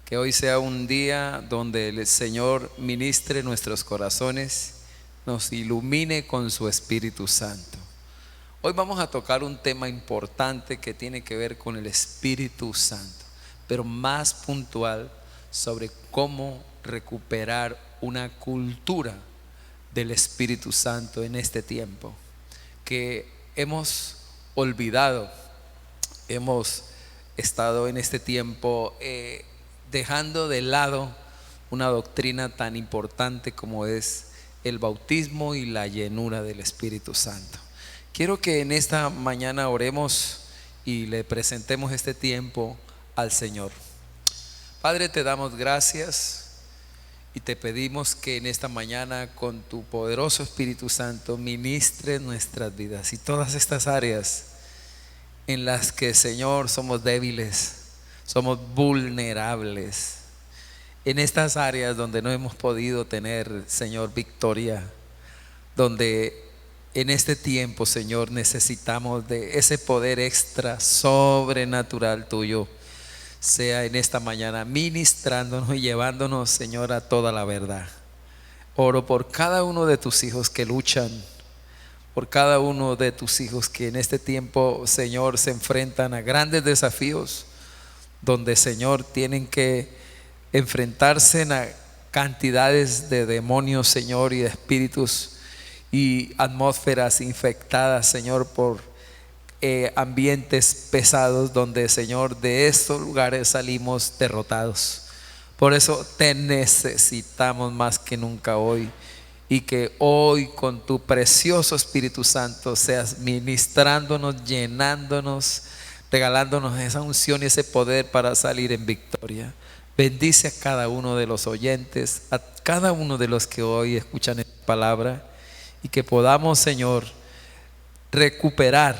Que hoy sea un día donde el Señor ministre nuestros corazones, nos ilumine con su Espíritu Santo. Hoy vamos a tocar un tema importante que tiene que ver con el Espíritu Santo, pero más puntual sobre cómo recuperar una cultura del Espíritu Santo en este tiempo que hemos olvidado. Hemos estado en este tiempo dejando de lado una doctrina tan importante como es el bautismo y la llenura del Espíritu Santo. Quiero que en esta mañana oremos y le presentemos este tiempo al Señor. Padre, te damos gracias y te pedimos que en esta mañana con tu poderoso Espíritu Santo ministre nuestras vidas y todas estas áreas en las que, Señor, somos débiles, somos vulnerables. En estas áreas donde no hemos podido tener, Señor, victoria, donde en este tiempo, Señor, necesitamos de ese poder extra sobrenatural tuyo, sea en esta mañana ministrándonos y llevándonos, Señor, a toda la verdad. Oro por cada uno de tus hijos que luchan, por cada uno de tus hijos que en este tiempo, Señor, se enfrentan a grandes desafíos, donde, Señor, tienen que enfrentarse a cantidades de demonios, Señor, y de espíritus y atmósferas infectadas, Señor, por ambientes pesados, donde, Señor, de estos lugares salimos derrotados. Por eso te necesitamos más que nunca hoy. Y que hoy con tu precioso Espíritu Santo seas ministrándonos, llenándonos, regalándonos esa unción y ese poder para salir en victoria. Bendice a cada uno de los oyentes, a cada uno de los que hoy escuchan esta palabra, y que podamos, Señor, recuperar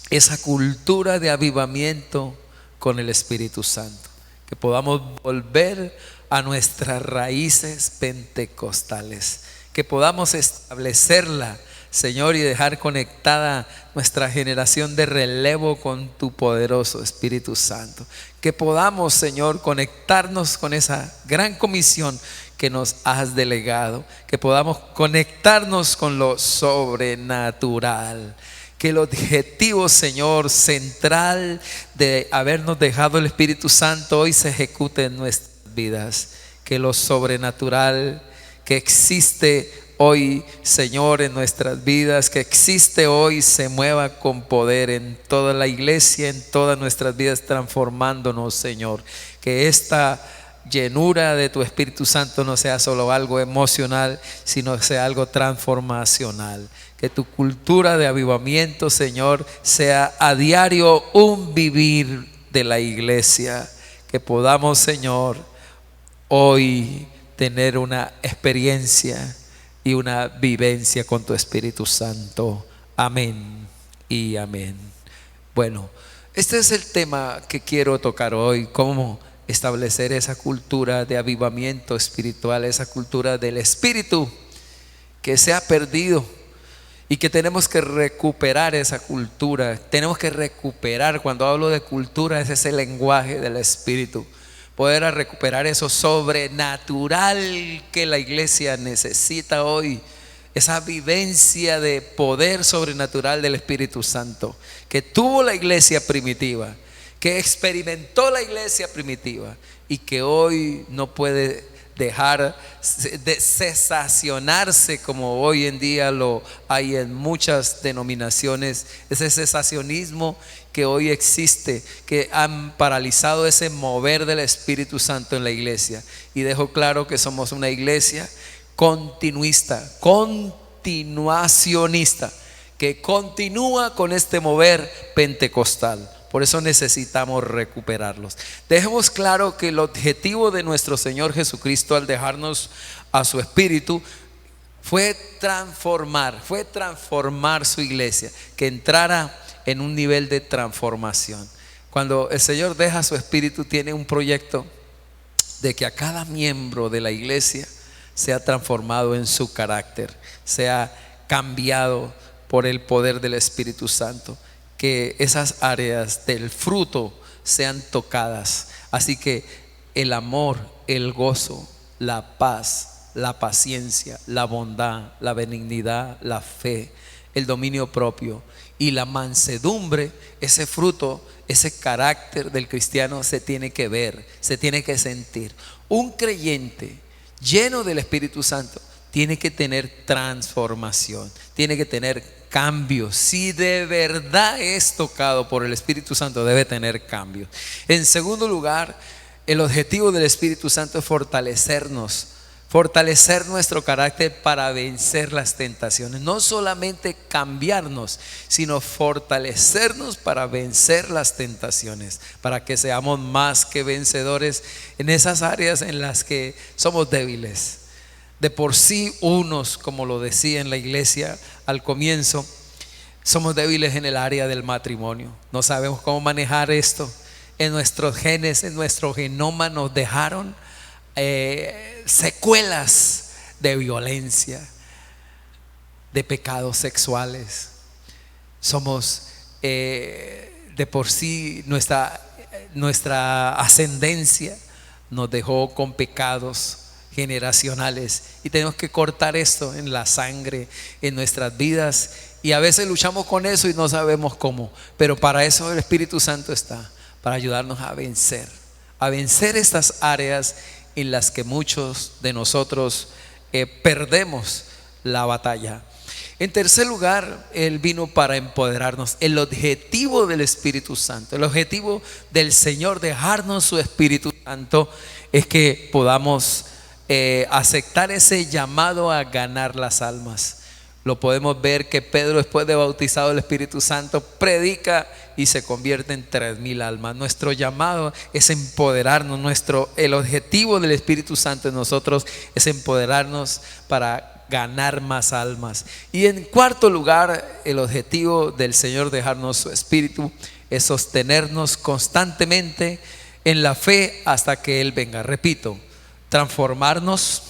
esa cultura de avivamiento con el Espíritu Santo. Que podamos volver a nuestras raíces pentecostales, que podamos establecerla, Señor, y dejar conectada nuestra generación de relevo con tu poderoso Espíritu Santo. Que podamos, Señor, conectarnos con esa gran comisión que nos has delegado, que podamos conectarnos con lo sobrenatural. Que el objetivo, Señor, central de habernos dejado el Espíritu Santo hoy se ejecute en nuestras vidas. Que lo sobrenatural que existe hoy, Señor, en nuestras vidas, que existe hoy, se mueva con poder en toda la iglesia, en todas nuestras vidas, transformándonos, Señor. Que esta llenura de tu Espíritu Santo no sea solo algo emocional, sino sea algo transformacional. Que tu cultura de avivamiento, Señor, sea a diario un vivir de la iglesia. Que podamos, Señor, hoy tener una experiencia y una vivencia con tu Espíritu Santo. Amén y amén. Bueno, este es el tema que quiero tocar hoy: cómo establecer esa cultura de avivamiento espiritual, esa cultura del Espíritu que se ha perdido y que tenemos que recuperar esa cultura. Tenemos que recuperar, cuando hablo de cultura, ese es el lenguaje del Espíritu. Poder recuperar eso sobrenatural que la iglesia necesita hoy. Esa vivencia de poder sobrenatural del Espíritu Santo que tuvo la iglesia primitiva, que experimentó la iglesia primitiva y que hoy no puede dejar de cesacionarse como hoy en día lo hay en muchas denominaciones. Ese cesacionismo que hoy existe, que han paralizado ese mover del Espíritu Santo en la iglesia. Y dejo claro que somos una iglesia continuista, continuacionista, que continúa con este mover pentecostal. Por eso necesitamos recuperarlos. Dejemos claro que el objetivo de nuestro Señor Jesucristo al dejarnos a su Espíritu fue transformar su iglesia, que entrara en un nivel de transformación. Cuando el Señor deja su Espíritu, tiene un proyecto de que a cada miembro de la iglesia sea transformado en su carácter, sea cambiado por el poder del Espíritu Santo, que esas áreas del fruto sean tocadas. Así que el amor, el gozo, la paz, la paciencia, la bondad, la benignidad, la fe, el dominio propio y la mansedumbre. Ese fruto, ese carácter del cristiano se tiene que ver, se tiene que sentir. Un creyente lleno del Espíritu Santo tiene que tener transformación, tiene que tener cambio. Si de verdad es tocado por el Espíritu Santo, debe tener cambio. En segundo lugar, el objetivo del Espíritu Santo es fortalecernos, fortalecer nuestro carácter para vencer las tentaciones. No solamente cambiarnos, sino fortalecernos para vencer las tentaciones, para que seamos más que vencedores en esas áreas en las que somos débiles. De por sí unos, como lo decía en la iglesia al comienzo, somos débiles en el área del matrimonio. No sabemos cómo manejar esto. En nuestros genes, en nuestro genoma nos dejaron secuelas de violencia, de pecados sexuales. Somos de por sí nuestra ascendencia nos dejó con pecados generacionales, y tenemos que cortar esto en la sangre, en nuestras vidas, y a veces luchamos con eso y no sabemos cómo, pero para eso el Espíritu Santo está, para ayudarnos a vencer estas áreas en las que muchos de nosotros perdemos la batalla. En tercer lugar, Él vino para empoderarnos. El objetivo del Espíritu Santo, el objetivo del Señor dejarnos su Espíritu Santo, es que podamos aceptar ese llamado a ganar las almas. Lo podemos ver que Pedro, después de bautizado el Espíritu Santo, predica y se convierte en 3,000 almas. Nuestro llamado es empoderarnos. El objetivo del Espíritu Santo en nosotros es empoderarnos para ganar más almas. Y en cuarto lugar, el objetivo del Señor dejarnos su Espíritu es sostenernos constantemente en la fe hasta que Él venga. Repito, transformarnos,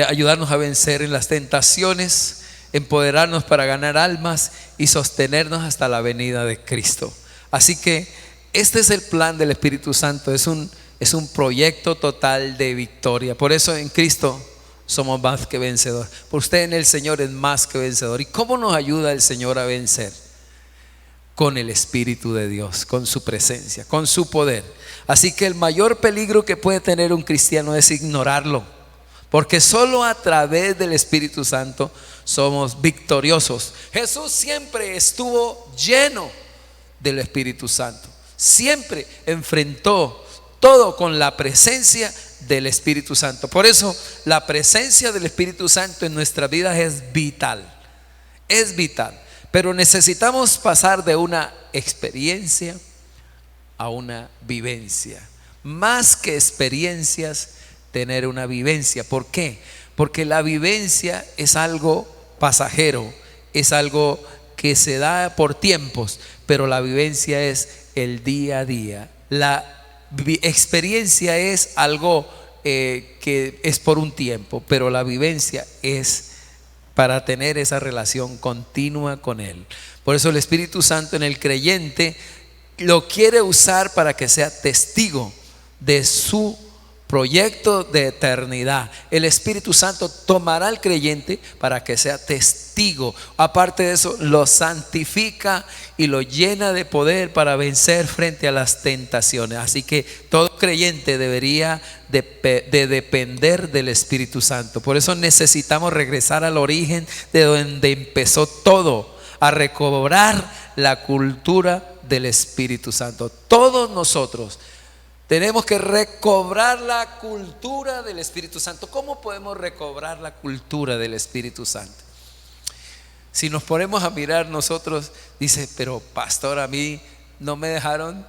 ayudarnos a vencer en las tentaciones, empoderarnos para ganar almas y sostenernos hasta la venida de Cristo. Así que este es el plan del Espíritu Santo. Es un proyecto total de victoria. Por eso en Cristo somos más que vencedores. Por usted en el Señor es más que vencedor. ¿Y cómo nos ayuda el Señor a vencer? Con el Espíritu de Dios, con su presencia, con su poder. Así que el mayor peligro que puede tener un cristiano es ignorarlo, porque solo a través del Espíritu Santo somos victoriosos. Jesús siempre estuvo lleno del Espíritu Santo, siempre enfrentó todo con la presencia del Espíritu Santo. Por eso la presencia del Espíritu Santo en nuestras vidas es vital, es vital. Pero necesitamos pasar de una experiencia a una vivencia. Más que experiencias, tener una vivencia. ¿Por qué? Porque la vivencia es algo pasajero, es algo que se da por tiempos, pero la vivencia es el día a día. La experiencia es algo que es por un tiempo, pero la vivencia es para tener esa relación continua con Él. Por eso el Espíritu Santo en el creyente lo quiere usar para que sea testigo de su proyecto de eternidad. El Espíritu Santo tomará al creyente para que sea testigo. Aparte de eso, lo santifica y lo llena de poder para vencer frente a las tentaciones. Así que todo creyente debería de depender del Espíritu Santo. Por eso necesitamos regresar al origen de donde empezó todo, a recobrar la cultura del Espíritu Santo. Todos nosotros tenemos que recobrar la cultura del Espíritu Santo. ¿Cómo podemos recobrar la cultura del Espíritu Santo? Si nos ponemos a mirar nosotros, dice, pero pastor, a mí no me dejaron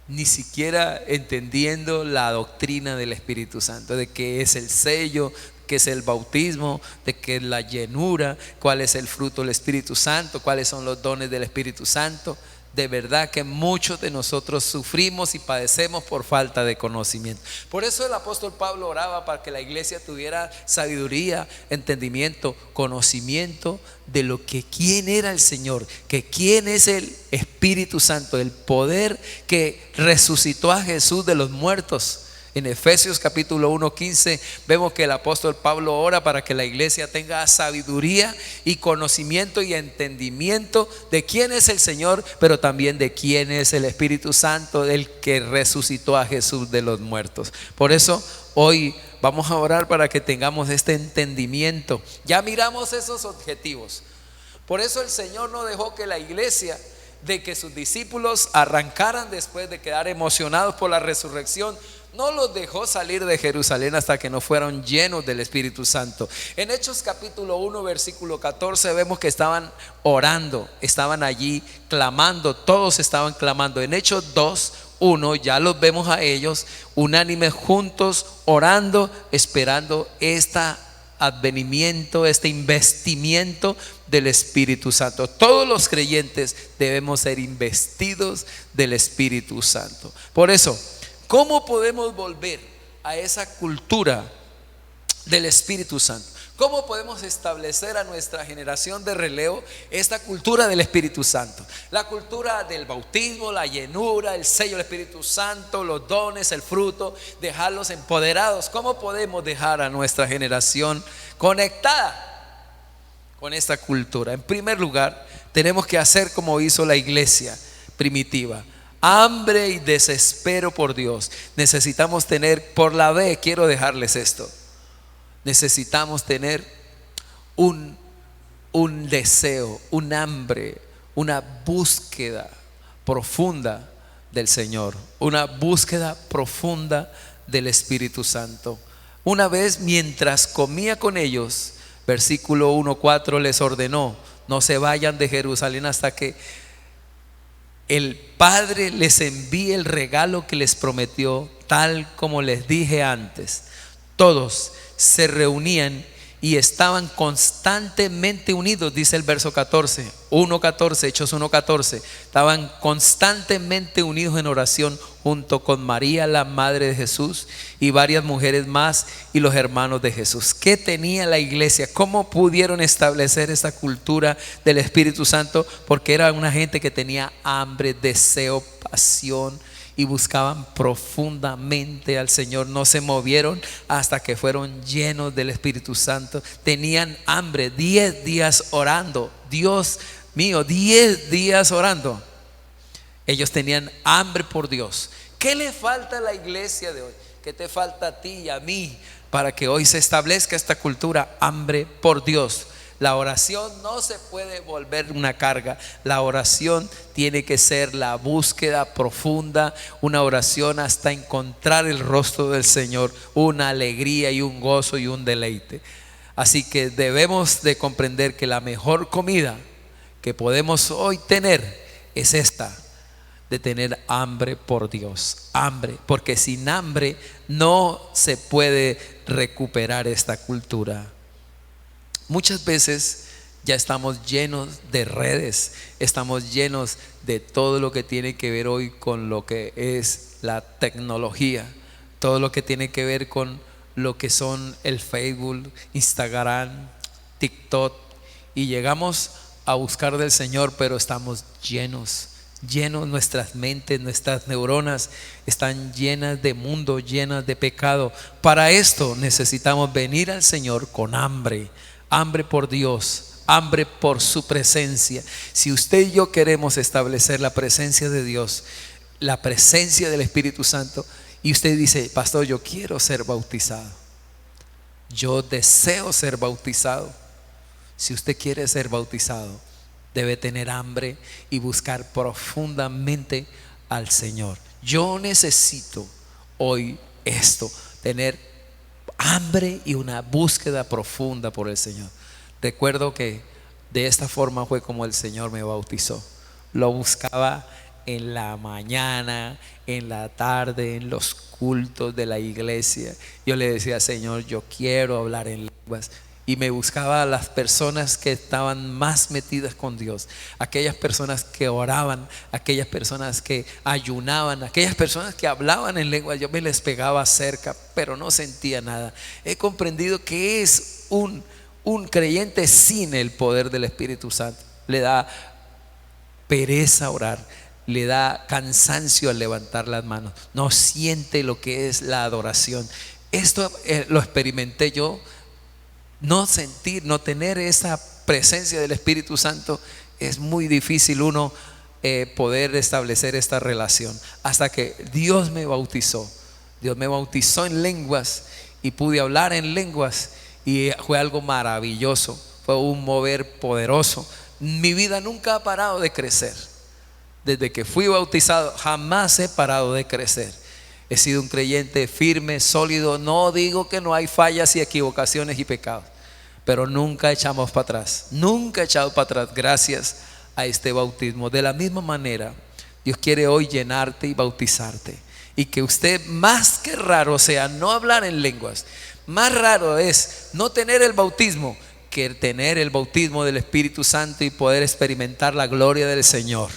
ni siquiera entendiendo la doctrina del Espíritu Santo, de qué es el sello, qué es el bautismo, de qué es la llenura, cuál es el fruto del Espíritu Santo, cuáles son los dones del Espíritu Santo. De verdad que muchos de nosotros sufrimos y padecemos por falta de conocimiento. Por eso el apóstol Pablo oraba para que la iglesia tuviera sabiduría, entendimiento, conocimiento de lo que quién era el Señor, que quién es el Espíritu Santo, el poder que resucitó a Jesús de los muertos. En Efesios capítulo 1:15 vemos que el apóstol Pablo ora para que la iglesia tenga sabiduría y conocimiento y entendimiento de quién es el Señor, pero también de quién es el Espíritu Santo, del que resucitó a Jesús de los muertos. Por eso hoy vamos a orar para que tengamos este entendimiento. Ya miramos esos objetivos. Por eso el Señor no dejó que la iglesia, de que sus discípulos arrancaran después de quedar emocionados por la resurrección, no los dejó salir de Jerusalén hasta que no fueron llenos del Espíritu Santo. En Hechos capítulo 1 versículo 14 vemos que estaban orando, estaban allí clamando, todos estaban clamando. En Hechos 2:1 ya los vemos a ellos unánimes juntos orando, esperando este advenimiento, este investimiento del Espíritu Santo. Todos los creyentes debemos ser investidos del Espíritu Santo. Por eso, ¿cómo podemos volver a esa cultura del Espíritu Santo? ¿Cómo podemos establecer a nuestra generación de relevo esta cultura del Espíritu Santo? La cultura del bautismo, la llenura, el sello del Espíritu Santo, los dones, el fruto, dejarlos empoderados. ¿Cómo podemos dejar a nuestra generación conectada con esta cultura? En primer lugar, tenemos que hacer como hizo la iglesia primitiva: hambre y desespero por Dios. Necesitamos tener, por la fe, quiero dejarles esto. Necesitamos tener un deseo, un hambre, una búsqueda profunda del Señor, una búsqueda profunda del Espíritu Santo. Una vez, mientras comía con ellos, versículo 1:4, les ordenó: no se vayan de Jerusalén hasta que el Padre les envíe el regalo que les prometió, tal como les dije antes. Todos se reunían y estaban constantemente unidos, dice el verso 14, 1:14, Hechos 1:14. Estaban constantemente unidos en oración junto con María, la madre de Jesús, y varias mujeres más, y los hermanos de Jesús. ¿Qué tenía la iglesia? ¿Cómo pudieron establecer esta cultura del Espíritu Santo? Porque era una gente que tenía hambre, deseo, pasión, y buscaban profundamente al Señor. No se movieron hasta que fueron llenos del Espíritu Santo. Tenían hambre, 10 días orando. Dios mío, 10 días orando. Ellos tenían hambre por Dios. ¿Qué le falta a la iglesia de hoy? ¿Qué te falta a ti y a mí para que hoy se establezca esta cultura? Hambre por Dios. La oración no se puede volver una carga. La oración tiene que ser la búsqueda profunda, una oración hasta encontrar el rostro del Señor, una alegría y un gozo y un deleite. Así que debemos de comprender que la mejor comida que podemos hoy tener es esta: de tener hambre por Dios. Hambre, porque sin hambre no se puede recuperar esta cultura. Muchas veces ya estamos llenos de redes, estamos llenos de todo lo que tiene que ver hoy con lo que es la tecnología, todo lo que tiene que ver con lo que son el Facebook, Instagram, TikTok, y llegamos a buscar del Señor, pero estamos llenos, nuestras mentes, nuestras neuronas están llenas de mundo, llenas de pecado. Para esto necesitamos venir al Señor con hambre por Dios, hambre por su presencia. Si usted y yo queremos establecer la presencia de Dios, la presencia del Espíritu Santo, y usted dice: pastor, yo quiero ser bautizado, yo deseo ser bautizado. Si usted quiere ser bautizado, debe tener hambre y buscar profundamente al Señor. Yo necesito hoy esto, tener hambre y una búsqueda profunda por el Señor. Recuerdo que de esta forma fue como el Señor me bautizó. Lo buscaba en la mañana, en la tarde, en los cultos de la iglesia. Yo le decía: Señor, yo quiero hablar en lenguas. Y me buscaba a las personas que estaban más metidas con Dios, aquellas personas que oraban, aquellas personas que ayunaban, aquellas personas que hablaban en lengua. Yo me les pegaba cerca, pero no sentía nada. He comprendido que es un creyente sin el poder del Espíritu Santo. Le da pereza orar, le da cansancio al levantar las manos, no siente lo que es la adoración. Esto lo experimenté yo. No sentir, no tener esa presencia del Espíritu Santo, es muy difícil uno poder establecer esta relación. Hasta que Dios me bautizó. Dios me bautizó en lenguas y pude hablar en lenguas, y fue algo maravilloso, fue un mover poderoso. Mi vida nunca ha parado de crecer. Desde que fui bautizado jamás he parado de crecer. He sido un creyente firme, sólido. No digo que no hay fallas y equivocaciones y pecados, pero nunca echamos para atrás. Nunca he echado para atrás gracias a este bautismo. De la misma manera, Dios quiere hoy llenarte y bautizarte. Y que usted, más que raro sea no hablar en lenguas, más raro es no tener el bautismo que tener el bautismo del Espíritu Santo y poder experimentar la gloria del Señor.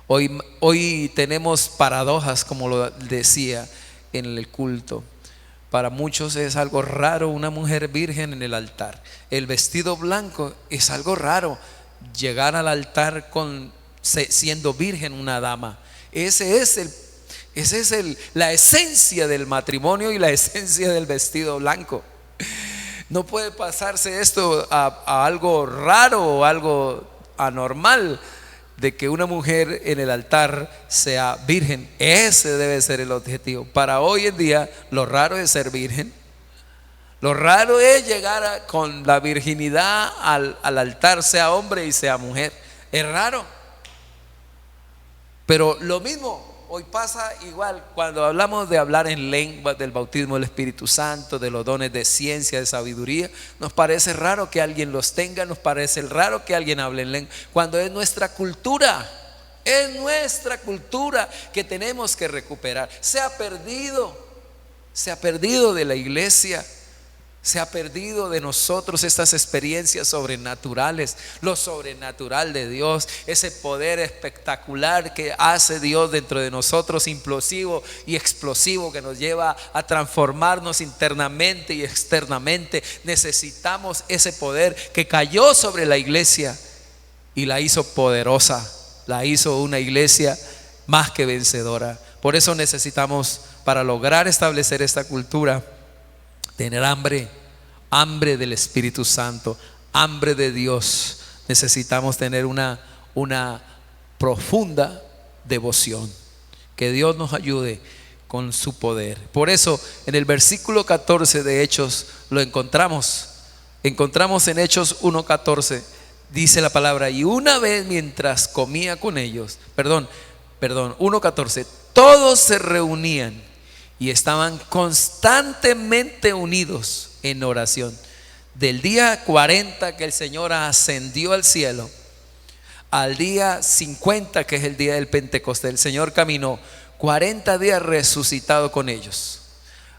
Hoy tenemos paradojas, como lo decía en el culto. Para muchos es algo raro una mujer virgen en el altar. El vestido blanco es algo raro. Llegar al altar siendo virgen una dama. Esa es la esencia del matrimonio y la esencia del vestido blanco. No puede pasarse esto a algo raro o algo anormal, de que una mujer en el altar sea virgen. Ese debe ser el objetivo. Para hoy en día, lo raro es ser virgen. Lo raro es llegar con la virginidad al altar, sea hombre y sea mujer. Es raro. Pero lo mismo hoy pasa igual cuando hablamos de hablar en lenguas, del bautismo del Espíritu Santo, de los dones de ciencia, de sabiduría. Nos parece raro que alguien los tenga, nos parece raro que alguien hable en lengua, cuando es nuestra cultura. Es nuestra cultura que tenemos que recuperar. Se ha perdido de la iglesia. Se ha perdido de nosotros estas experiencias sobrenaturales, lo sobrenatural de Dios, ese poder espectacular que hace Dios dentro de nosotros, implosivo y explosivo, que nos lleva a transformarnos internamente y externamente. Necesitamos ese poder que cayó sobre la iglesia y la hizo poderosa, la hizo una iglesia más que vencedora. Por eso necesitamos, para lograr establecer esta cultura, tener hambre del Espíritu Santo, hambre de Dios. Necesitamos tener una profunda devoción. Que Dios nos ayude con su poder. Por eso en el versículo 14 de Hechos lo encontramos en Hechos 1:14. Dice la palabra: y una vez mientras comía con ellos, 1:14, todos se reunían y estaban constantemente unidos en oración. Del día 40 que el Señor ascendió al cielo, al día 50, que es el día del Pentecostés, el Señor caminó 40 días resucitado con ellos.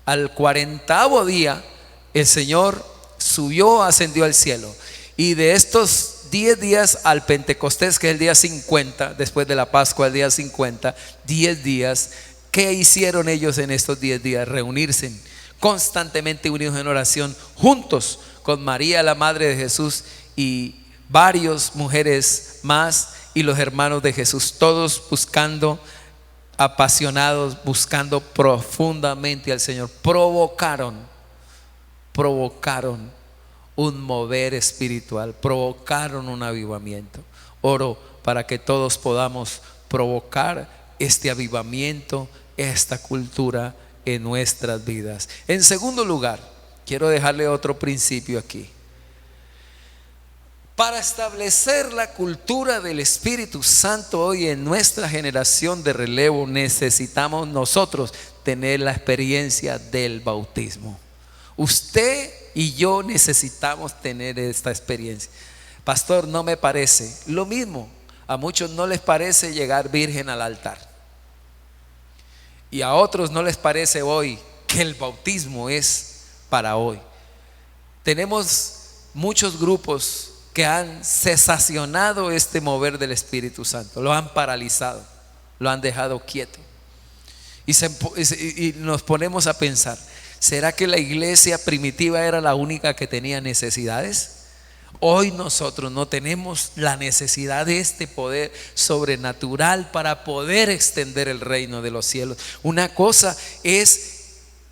Al 40º día el Señor ascendió al cielo. Y de estos 10 días al Pentecostés, que es el día 50, después de la Pascua, el día 50, 10 días. ¿Qué hicieron ellos en estos 10 días? Reunirse constantemente unidos en oración, juntos con María, la madre de Jesús, y varias mujeres más, y los hermanos de Jesús, todos buscando, apasionados, buscando profundamente al Señor. Provocaron un mover espiritual, provocaron un avivamiento. Oro para que todos podamos provocar este avivamiento, esta cultura en nuestras vidas. En segundo lugar, quiero dejarle otro principio aquí. Para establecer la cultura del Espíritu Santo hoy en nuestra generación de relevo, necesitamos nosotros tener la experiencia del bautismo. Usted y yo necesitamos tener esta experiencia. Pastor, no me parece. Lo mismo, a muchos no les parece llegar virgen al altar. Y a otros no les parece hoy que el bautismo es para hoy. Tenemos muchos grupos que han cesacionado este mover del Espíritu Santo, lo han paralizado, lo han dejado quieto. Y nos ponemos a pensar: ¿será que la iglesia primitiva era la única que tenía necesidades? Hoy nosotros no tenemos la necesidad de este poder sobrenatural para poder extender el reino de los cielos. Una cosa es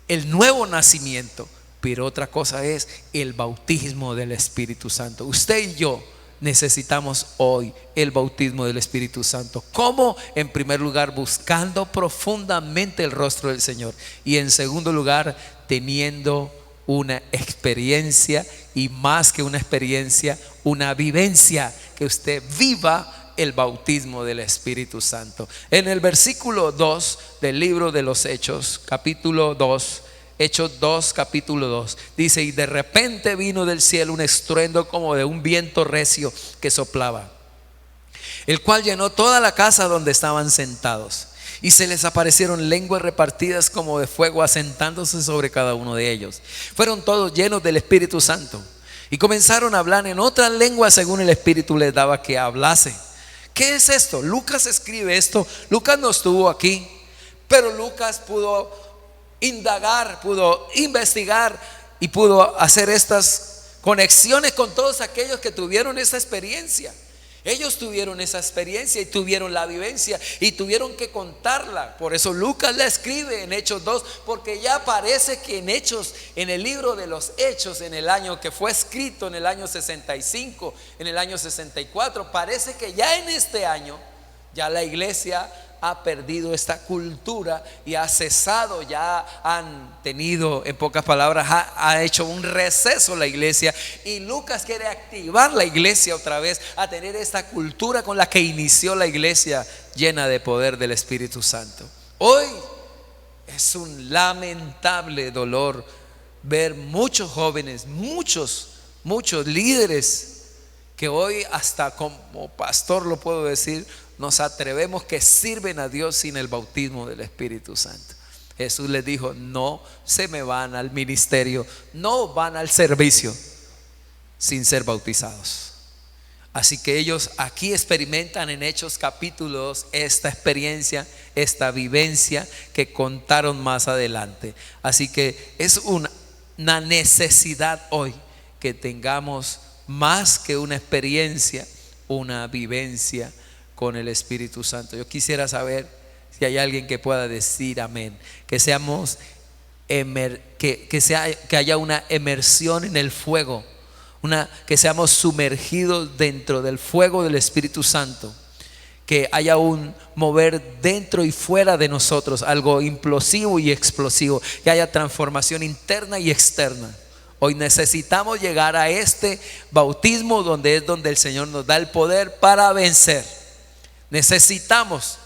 el nuevo nacimiento, pero otra cosa es el bautismo del Espíritu Santo. Usted y yo necesitamos hoy el bautismo del Espíritu Santo. ¿Cómo? En primer lugar, buscando profundamente el rostro del Señor, y en segundo lugar, teniendo una experiencia, y más que una experiencia, una vivencia, que usted viva el bautismo del Espíritu Santo. En el versículo 2 del libro de los Hechos, capítulo 2, Hechos 2, capítulo 2, dice: y de repente vino del cielo un estruendo como de un viento recio que soplaba, el cual llenó toda la casa donde estaban sentados. Y se les aparecieron lenguas repartidas como de fuego, asentándose sobre cada uno de ellos. Fueron todos llenos del Espíritu Santo y comenzaron a hablar en otras lenguas según el Espíritu les daba que hablase. ¿Qué es esto? Lucas escribe esto. Lucas no estuvo aquí, pero Lucas pudo indagar, pudo investigar y pudo hacer estas conexiones con todos aquellos que tuvieron esa experiencia. Ellos tuvieron esa experiencia y tuvieron la vivencia y tuvieron que contarla. Por eso Lucas la escribe en Hechos 2, porque ya parece que en Hechos, en el libro de los Hechos, en el año que fue escrito, en el año 65, en el año 64, parece que ya en este año ya la iglesia ha perdido esta cultura y ha cesado, ya han tenido, en pocas palabras, ha hecho un receso la iglesia, y Lucas quiere activar la iglesia otra vez a tener esta cultura con la que inició la iglesia, llena de poder del Espíritu Santo. Hoy es un lamentable dolor ver muchos jóvenes, muchos líderes que hoy, hasta como pastor lo puedo decir, nos atrevemos, que sirven a Dios sin el bautismo del Espíritu Santo. Jesús les dijo: no se me van al ministerio, no van al servicio sin ser bautizados. Así que ellos aquí experimentan en Hechos capítulo 2 esta experiencia, esta vivencia que contaron más adelante. Así que es una necesidad hoy que tengamos más que una experiencia, una vivencia con el Espíritu Santo. Yo quisiera saber si hay alguien que pueda decir amén, que seamos que haya una emersión en el fuego, que seamos sumergidos dentro del fuego del Espíritu Santo, que haya un mover dentro y fuera de nosotros, algo implosivo y explosivo, que haya transformación interna y externa. Hoy necesitamos llegar a este bautismo donde el Señor nos da el poder para vencer. Necesitamos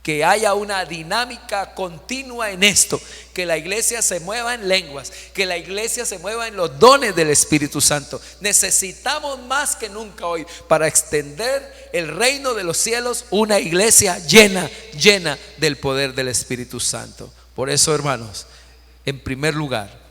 que haya una dinámica continua en esto, que la iglesia se mueva en lenguas, que la iglesia se mueva en los dones del Espíritu Santo. Necesitamos más que nunca hoy, para extender el reino de los cielos, una iglesia llena del poder del Espíritu Santo. Por eso, hermanos, en primer lugar,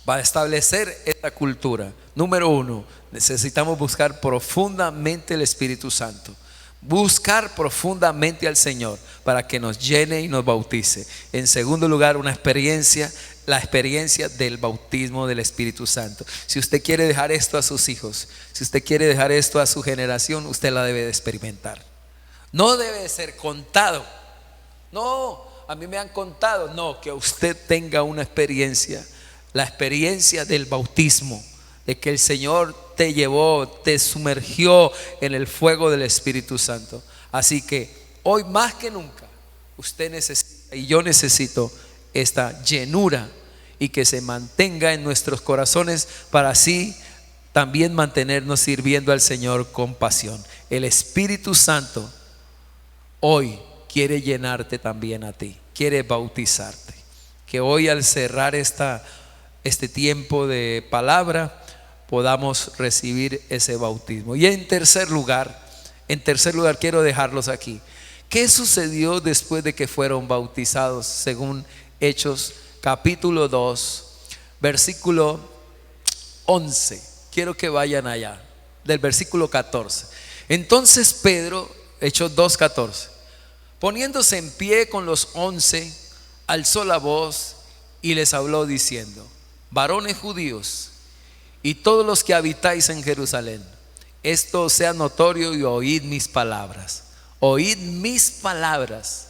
para establecer esta cultura, número 1, necesitamos buscar profundamente el Espíritu Santo. Buscar profundamente al Señor para que nos llene y nos bautice. En segundo lugar, la experiencia del bautismo del Espíritu Santo. Si usted quiere dejar esto a sus hijos, si usted quiere dejar esto a su generación, usted la debe de experimentar. No debe de ser contado. No, a mí me han contado. No, que usted tenga una experiencia, la experiencia del bautismo, de que el Señor te llevó, te sumergió en el fuego del Espíritu Santo. Así que hoy más que nunca usted necesita, y yo necesito, esta llenura, y que se mantenga en nuestros corazones, para así también mantenernos sirviendo al Señor con pasión. El Espíritu Santo hoy quiere llenarte también a ti, quiere bautizarte. Que hoy, al cerrar este tiempo de palabra, podamos recibir ese bautismo. Y en tercer lugar quiero dejarlos aquí. ¿Qué sucedió después de que fueron bautizados? Según Hechos capítulo 2, versículo 11. Quiero que vayan allá, del versículo 14. Entonces Pedro, Hechos 2:14, poniéndose en pie con los 11, alzó la voz y les habló diciendo: varones judíos y todos los que habitáis en Jerusalén, esto sea notorio y oíd mis palabras. Oíd mis palabras,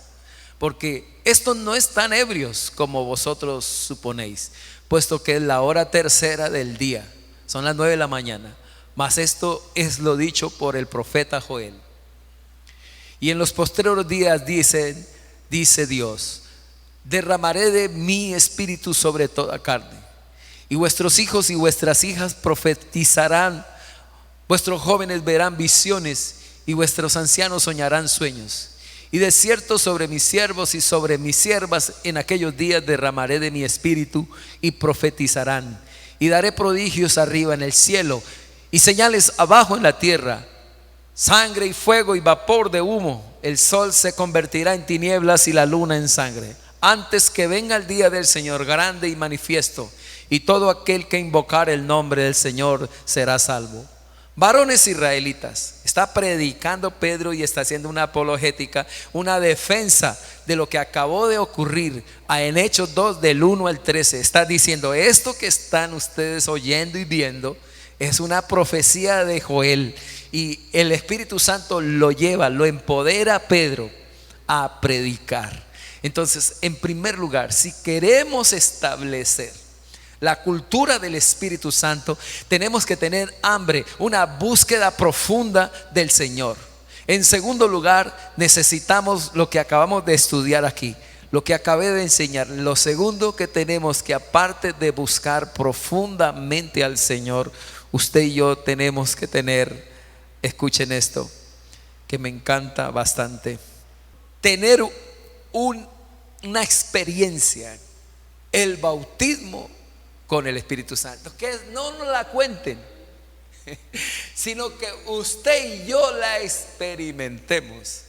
porque estos no están ebrios como vosotros suponéis, puesto que es la hora tercera del día, son las 9 de la mañana. Mas esto es lo dicho por el profeta Joel. Y en los postreros días dice Dios: derramaré de mi espíritu sobre toda carne, y vuestros hijos y vuestras hijas profetizarán, vuestros jóvenes verán visiones, y vuestros ancianos soñarán sueños. Y de cierto sobre mis siervos y sobre mis siervas en aquellos días derramaré de mi espíritu, y profetizarán. Y daré prodigios arriba en el cielo y señales abajo en la tierra: sangre y fuego y vapor de humo. El sol se convertirá en tinieblas y la luna en sangre, antes que venga el día del Señor grande y manifiesto, y todo aquel que invocar el nombre del Señor será salvo. Varones israelitas, está predicando Pedro y está haciendo una apologética, una defensa de lo que acabó de ocurrir en Hechos 2 del 1 al 13. Está diciendo: esto que están ustedes oyendo y viendo es una profecía de Joel, y el Espíritu Santo lo lleva, lo empodera a Pedro a predicar. Entonces, en primer lugar, si queremos establecer la cultura del Espíritu Santo, tenemos que tener hambre, una búsqueda profunda del Señor. En segundo lugar, necesitamos lo que acabamos de estudiar aquí, lo que acabé de enseñar. Lo segundo que tenemos que, aparte de buscar profundamente al Señor, usted y yo tenemos que tener, escuchen esto, que me encanta bastante, tener una experiencia, el bautismo con el Espíritu Santo, que no nos la cuenten, sino que usted y yo la experimentemos.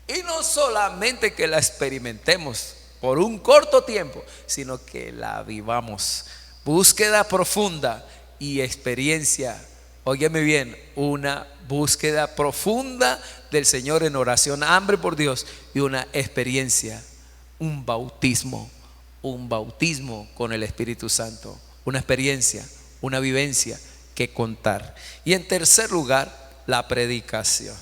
Y no solamente que la experimentemos por un corto tiempo, sino que la vivamos. Búsqueda profunda y experiencia. Óyeme bien, una búsqueda profunda del Señor en oración, hambre por Dios, y una experiencia, un bautismo con el Espíritu Santo, una experiencia, una vivencia que contar. Y en tercer lugar, la predicación.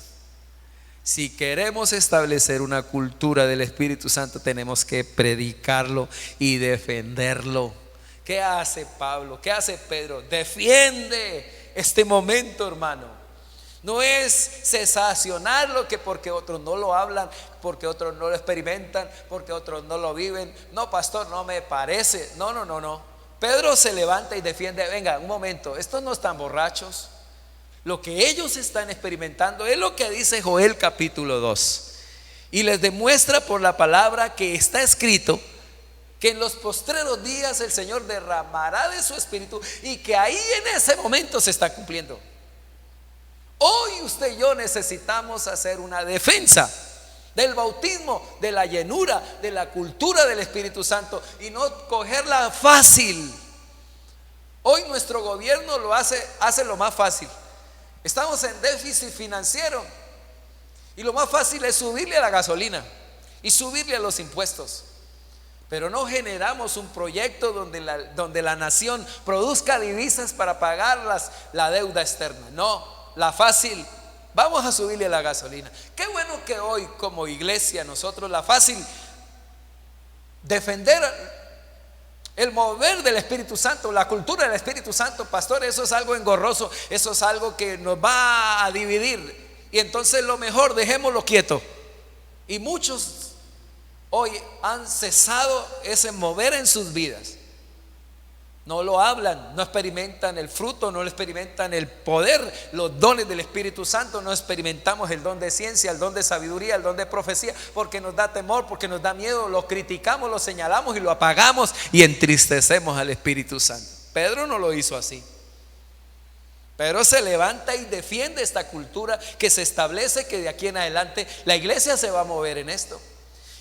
Si queremos establecer una cultura del Espíritu Santo, tenemos que predicarlo y defenderlo. ¿Qué hace Pablo? ¿Qué hace Pedro? Defiende este momento, hermano. No es cesacionarlo, que porque otros no lo hablan, porque otros no lo experimentan, porque otros no lo viven. No, pastor, no me parece. No. Pedro se levanta y defiende. Venga, un momento, estos no están borrachos. Lo que ellos están experimentando es lo que dice Joel capítulo 2. Y les demuestra por la palabra que está escrito que en los postreros días el Señor derramará de su espíritu, y que ahí en ese momento se está cumpliendo. Hoy usted y yo necesitamos hacer una defensa del bautismo, de la llenura, de la cultura del Espíritu Santo, y no cogerla fácil. Hoy nuestro gobierno lo hace lo más fácil. Estamos en déficit financiero, y lo más fácil es subirle a la gasolina y subirle a los impuestos. Pero no generamos un proyecto donde la nación produzca divisas para pagar la deuda externa. No, la fácil, vamos a subirle a la gasolina. Qué bueno que hoy como iglesia nosotros la fácil, defender el mover del Espíritu Santo, la cultura del Espíritu Santo, pastor, eso es algo engorroso, eso es algo que nos va a dividir, y entonces lo mejor, dejémoslo quieto. Y muchos hoy han cesado ese mover en sus vidas. No lo hablan, no experimentan el fruto, no experimentan el poder, los dones del Espíritu Santo. No experimentamos el don de ciencia, el don de sabiduría, el don de profecía, porque nos da temor, porque nos da miedo. Lo criticamos, lo señalamos y lo apagamos, y entristecemos al Espíritu Santo. Pedro no lo hizo así. Pedro se levanta y defiende esta cultura que se establece, que de aquí en adelante la iglesia se va a mover en esto.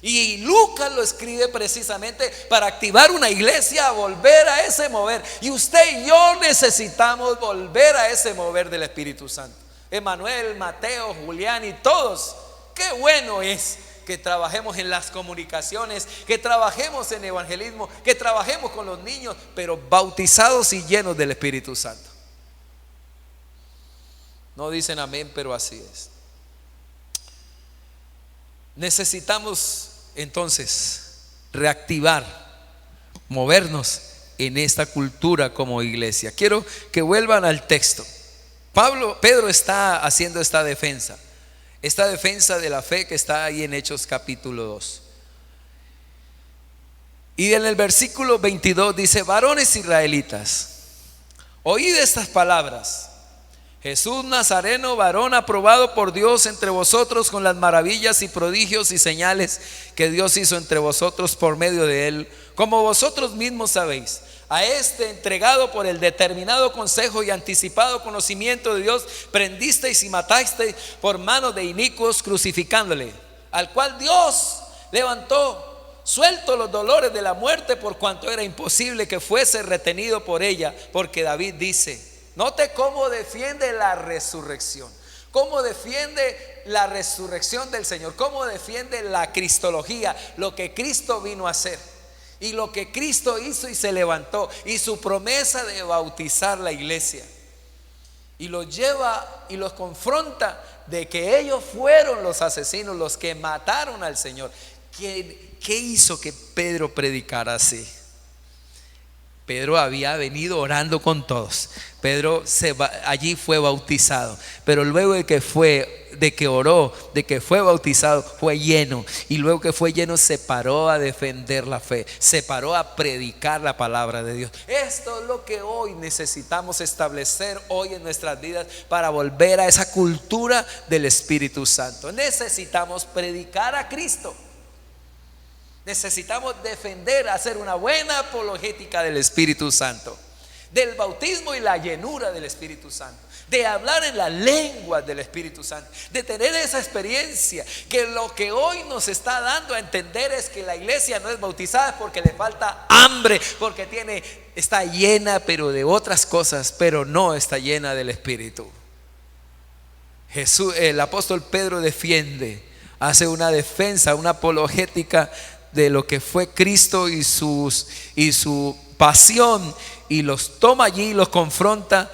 Y Lucas lo escribe precisamente para activar una iglesia a volver a ese mover. Y usted y yo necesitamos volver a ese mover del Espíritu Santo. Emanuel, Mateo, Julián y todos. Qué bueno es que trabajemos en las comunicaciones, que trabajemos en evangelismo, que trabajemos con los niños, pero bautizados y llenos del Espíritu Santo. No dicen amén, pero así es. Necesitamos entonces reactivar, movernos en esta cultura como iglesia. Quiero que vuelvan al texto. Pedro está haciendo esta defensa de la fe que está ahí en Hechos capítulo 2. Y en el versículo 22 dice: varones israelitas, oíd estas palabras. Jesús Nazareno, varón aprobado por Dios entre vosotros con las maravillas y prodigios y señales que Dios hizo entre vosotros por medio de él, como vosotros mismos sabéis. A este, entregado por el determinado consejo y anticipado conocimiento de Dios, prendisteis y matasteis por mano de inicuos, crucificándole, al cual Dios levantó, suelto los dolores de la muerte, por cuanto era imposible que fuese retenido por ella, porque David dice. Note cómo defiende la resurrección, cómo defiende la resurrección del Señor, cómo defiende la cristología, lo que Cristo vino a hacer y lo que Cristo hizo y se levantó, y su promesa de bautizar la iglesia. Y los lleva y los confronta de que ellos fueron los asesinos, los que mataron al Señor. ¿Qué hizo que Pedro predicara así? Pedro había venido orando con todos. Pedro allí fue bautizado, pero luego de que oró, de que fue bautizado, fue lleno, y luego que fue lleno se paró a defender la fe, se paró a predicar la palabra de Dios. Esto es lo que hoy necesitamos establecer hoy en nuestras vidas para volver a esa cultura del Espíritu Santo. Necesitamos predicar a Cristo. Necesitamos defender, hacer una buena apologética del Espíritu Santo, del bautismo y la llenura del Espíritu Santo, de hablar en las lenguas del Espíritu Santo, de tener esa experiencia. Que lo que hoy nos está dando a entender es que la iglesia no es bautizada porque le falta hambre, porque está llena pero de otras cosas, pero no está llena del Espíritu. El apóstol Pedro hace una defensa, una apologética de lo que fue Cristo y su pasión, y los toma allí y los confronta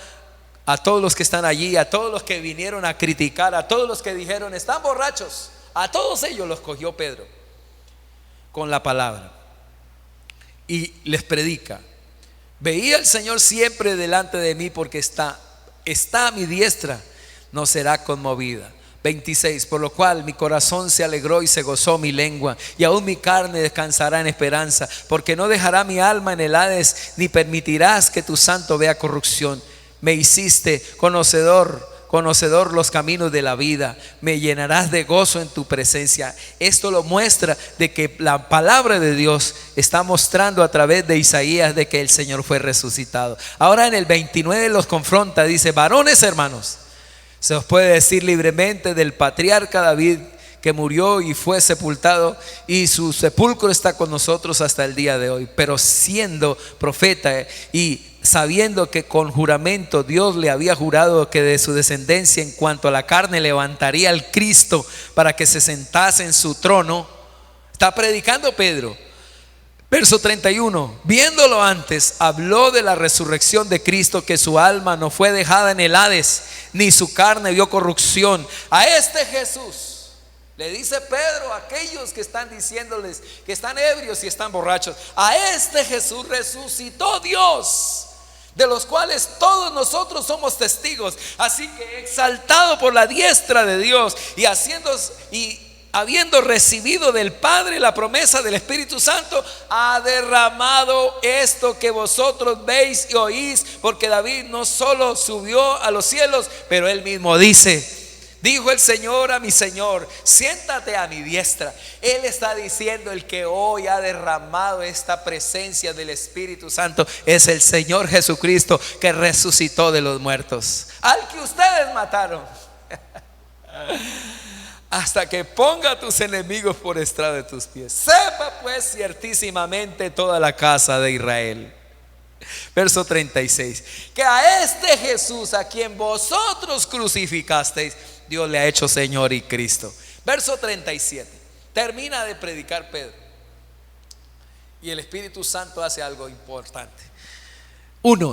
a todos los que están allí, a todos los que vinieron a criticar, a todos los que dijeron están borrachos. A todos ellos los cogió Pedro con la palabra y les predica: veía al Señor siempre delante de mí, porque está a mi diestra, no será conmovida. 26, por lo cual mi corazón se alegró y se gozó mi lengua, y aún mi carne descansará en esperanza, porque no dejará mi alma en el Hades, ni permitirás que tu santo vea corrupción. Me hiciste conocedor los caminos de la vida, me llenarás de gozo en tu presencia. Esto lo muestra de que la palabra de Dios está mostrando a través de Isaías de que el Señor fue resucitado. Ahora en el 29 los confronta, dice: varones hermanos, se os puede decir libremente del patriarca David, que murió y fue sepultado, y su sepulcro está con nosotros hasta el día de hoy. Pero siendo profeta y sabiendo que con juramento Dios le había jurado que de su descendencia en cuanto a la carne levantaría al Cristo para que se sentase en su trono, está predicando Pedro. Verso 31, viéndolo antes, habló de la resurrección de Cristo, que su alma no fue dejada en el Hades, ni su carne vio corrupción. A este Jesús, le dice Pedro a aquellos que están diciéndoles que están ebrios y están borrachos: a este Jesús resucitó Dios, de los cuales todos nosotros somos testigos. Así que, exaltado por la diestra de Dios y habiendo recibido del Padre la promesa del Espíritu Santo, ha derramado esto que vosotros veis y oís. Porque David no solo subió a los cielos, pero él mismo dice: dijo el Señor a mi Señor, siéntate a mi diestra. Él está diciendo: el que hoy ha derramado esta presencia del Espíritu Santo es el Señor Jesucristo, que resucitó de los muertos, al que ustedes mataron. Hasta que ponga a tus enemigos por estrado de tus pies. Sepa pues ciertísimamente toda la casa de Israel. Verso 36, que a este Jesús, a quien vosotros crucificasteis, Dios le ha hecho Señor y Cristo. Verso 37, termina de predicar Pedro, y el Espíritu Santo hace algo importante.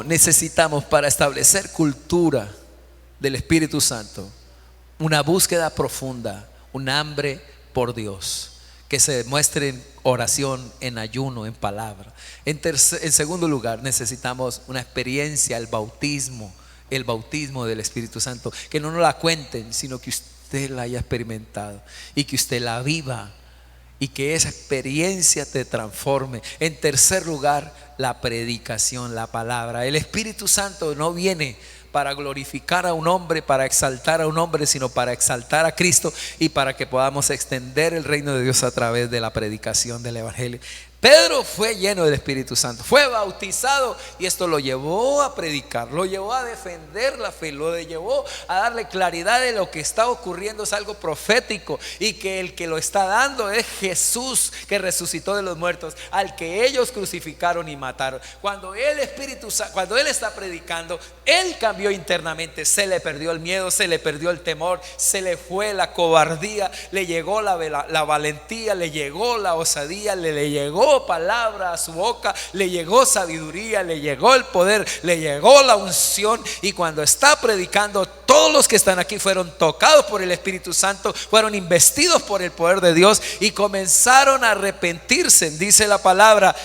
Necesitamos, para establecer cultura del Espíritu Santo, una búsqueda profunda, un hambre por Dios, que se demuestre en oración, en ayuno, en palabra. En segundo lugar, necesitamos una experiencia, el bautismo del Espíritu Santo, que no nos la cuenten, sino que usted la haya experimentado y que usted la viva y que esa experiencia te transforme. En tercer lugar, la predicación, la palabra. El Espíritu Santo no viene para glorificar a un hombre, para exaltar a un hombre, sino para exaltar a Cristo y para que podamos extender el reino de Dios a través de la predicación del Evangelio. Pedro fue lleno del Espíritu Santo, fue bautizado, y esto lo llevó a predicar, lo llevó a defender la fe, lo llevó a darle claridad de lo que está ocurriendo. Es algo profético, y que el que lo está dando es Jesús, que resucitó de los muertos, al que ellos crucificaron y mataron. Cuando el Espíritu Santo, cuando él está predicando, él cambió internamente. Se le perdió el miedo, se le perdió el temor, se le fue la cobardía, le llegó la valentía, le llegó la osadía, le llegó palabra a su boca, le llegó sabiduría, le llegó el poder, le llegó la unción. Y cuando está predicando, todos los que están aquí fueron tocados por el Espíritu Santo, fueron investidos por el poder de Dios y comenzaron a arrepentirse. Dice la palabra: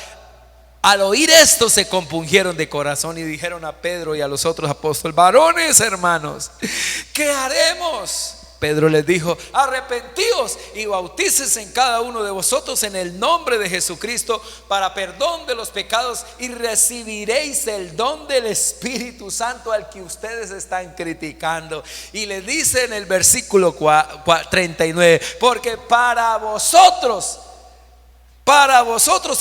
al oír esto se compungieron de corazón y dijeron a Pedro y a los otros apóstoles: varones, hermanos, ¿qué haremos? Pedro les dijo: arrepentíos y bautícese en cada uno de vosotros en el nombre de Jesucristo para perdón de los pecados, y recibiréis el don del Espíritu Santo al que ustedes están criticando. Y le dice en el versículo 39: porque para vosotros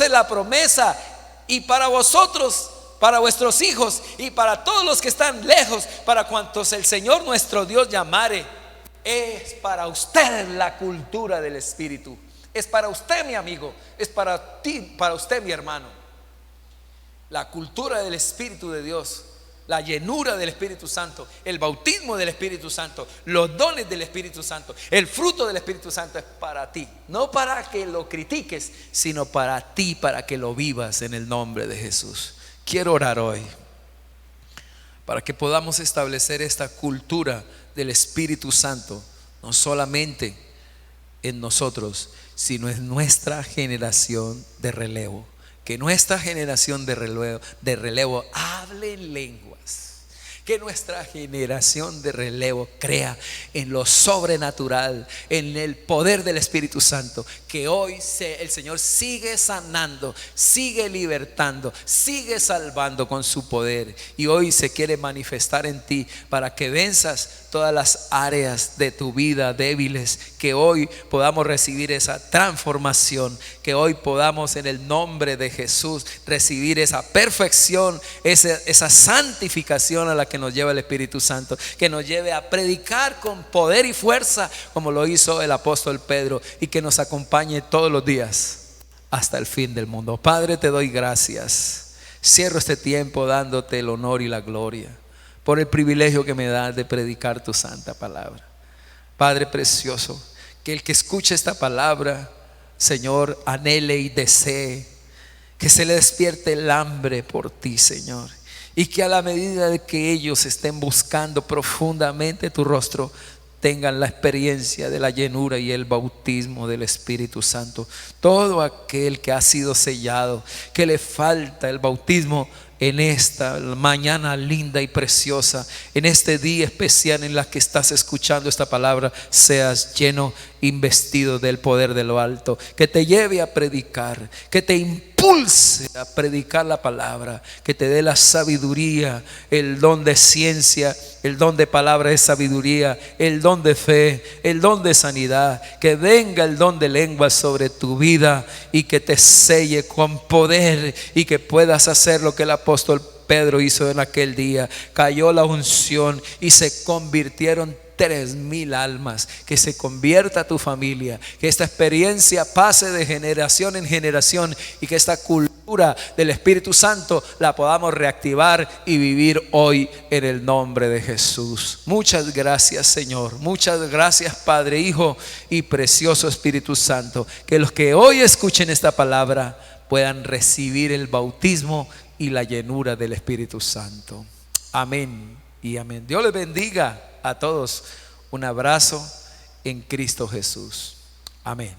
es la promesa, y para vosotros, para vuestros hijos, y para todos los que están lejos, para cuantos el Señor nuestro Dios llamare. Es para usted la cultura del Espíritu. Es para usted, mi amigo. Es para ti, para usted, mi hermano. La cultura del Espíritu de Dios, la llenura del Espíritu Santo, el bautismo del Espíritu Santo, los dones del Espíritu Santo, el fruto del Espíritu Santo es para ti. No para que lo critiques, sino para ti, para que lo vivas en el nombre de Jesús. Quiero orar hoy para que podamos establecer esta cultura del Espíritu Santo, no solamente en nosotros, sino en nuestra generación de relevo. Que nuestra generación de relevo hable en lenguas. Que nuestra generación de relevo crea en lo sobrenatural, en el poder del Espíritu Santo. Que hoy el Señor sigue sanando, sigue libertando, sigue salvando con su poder. Y hoy se quiere manifestar en ti para que venzas todas las áreas de tu vida débiles. Que hoy podamos recibir esa transformación. Que hoy podamos, en el nombre de Jesús, recibir esa perfección, esa santificación a la que nos lleva el Espíritu Santo. Que nos lleve a predicar con poder y fuerza, como lo hizo el apóstol Pedro, y que nos acompañe todos los días hasta el fin del mundo. Padre, te doy gracias. Cierro este tiempo dándote el honor y la gloria por el privilegio que me das de predicar tu santa palabra. Padre precioso, que el que escuche esta palabra, Señor, anhele y desee, que se le despierte el hambre por ti, Señor, y que a la medida de que ellos estén buscando profundamente tu rostro, tengan la experiencia de la llenura y el bautismo del Espíritu Santo. Todo aquel que ha sido sellado, que le falta el bautismo, en esta mañana linda y preciosa, en este día especial en la que estás escuchando esta palabra, seas lleno, investido del poder de lo alto, que te lleve a predicar, que te impulse a predicar la palabra, que te dé la sabiduría, el don de ciencia, el don de palabra de sabiduría, el don de fe, el don de sanidad, que venga el don de lengua sobre tu vida y que te selle con poder, y que puedas hacer lo que el apóstol Pedro hizo en aquel día. Cayó la unción y se convirtieron 3,000 almas. Que se convierta tu familia, que esta experiencia pase de generación en generación, y que esta cultura del Espíritu Santo la podamos reactivar y vivir hoy en el nombre de Jesús. Muchas gracias, Señor. Muchas gracias, Padre, Hijo y precioso Espíritu Santo. Que los que hoy escuchen esta palabra puedan recibir el bautismo y la llenura del Espíritu Santo. Amén y amén. Dios les bendiga a todos. Un abrazo en Cristo Jesús. Amén.